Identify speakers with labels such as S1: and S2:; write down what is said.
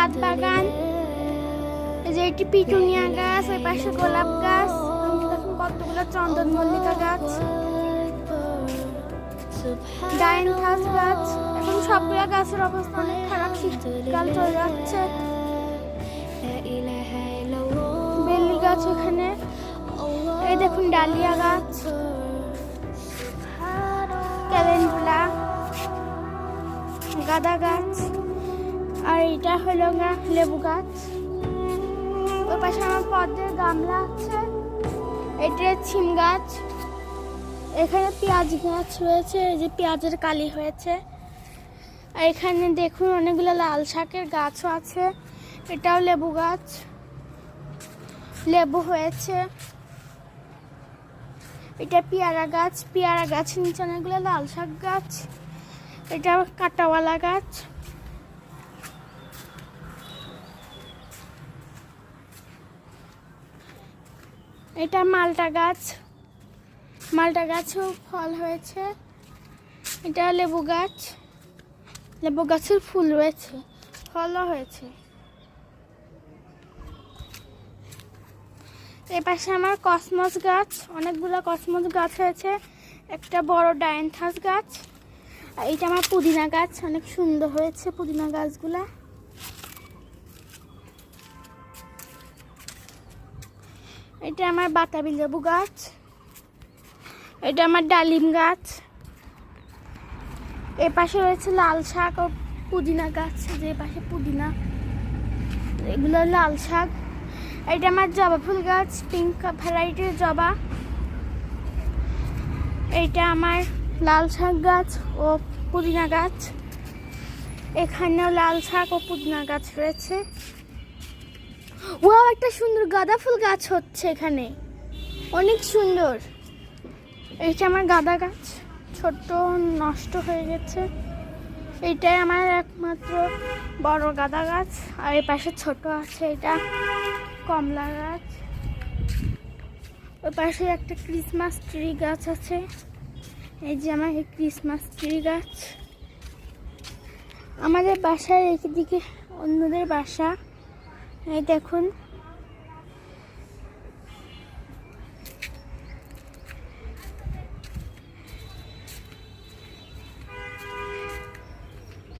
S1: ছাদ বাগান। এই যে এটি পিটুনিয়া গাছ, ওই পাশে গোলাপ গাছ, দেখুন কতগুলো চন্দনমল্লিকা গাছ, ডায়ান্থাস গাছ। এখন সবগুলো গাছের অবস্থা অনেক খারাপ, শীতকাল চলে যাচ্ছে। বেলি গাছ এখানে, এই দেখুন ডালিয়া গাছ, ক্যালেন্ডুলা, গাঁদা গাছ, আর এটা হলো লেবু গাছ। ওই পাশে আমার পদ্মের গামলা আছে, এটা ছিম গাছ। এখানে পেঁয়াজ গাছ রয়েছে, এই যে পেঁয়াজের কালি হয়েছে। আর এখানে দেখুন অনেকগুলো লাল শাকের গাছও আছে, এটাও লেবু গাছ, লেবু হয়েছে। এটা পেয়ারা গাছ, পেয়ারা গাছের নিচে অনেকগুলো লাল শাক গাছ, এটা কাঁটাওয়ালা গাছ। এটা মালটা গাছ, মালটা গাছেও ফল হয়েছে। এটা লেবু গাছ, লেবু গাছের ফুল রয়েছে, ফলও হয়েছে। এই পাশে আমার কসমস গাছ, অনেকগুলো কসমস গাছ হয়েছে, একটা বড় ডায়ান্থাস গাছ। আর এইটা আমার পুদিনা গাছ, অনেক সুন্দর হয়েছে পুদিনা গাছগুলা। এটা আমার বাতাবি লেবু গাছ, এটা আমার ডালিম গাছ। এ পাশে রয়েছে লাল শাক ও পুদিনা গাছ, যে পাশে পুদিনা, এগুলো লাল শাক। এটা আমার জবা ফুল গাছ, পিঙ্ক ভ্যারাইটির জবা। এইটা আমার লাল শাক গাছ ও পুদিনা গাছ, এখানেও লাল শাক ও পুদিনা গাছ রয়েছে। ওয়াও, একটা সুন্দর গাঁদা ফুল গাছ হচ্ছে এখানে, অনেক সুন্দর। এইটা আমার গাঁদা গাছ, ছোট্ট নষ্ট হয়ে গেছে। এইটাই আমার একমাত্র বড় গাঁদা গাছ। আর এই পাশে ছোট আছে, এটা কমলা গাছ। ওই পাশে একটা ক্রিসমাস ট্রি গাছ আছে, এই যে আমার এই ক্রিসমাস ট্রি গাছ। আমাদের বাসার এদিকে অন্যদের বাসা, এই দেখুন।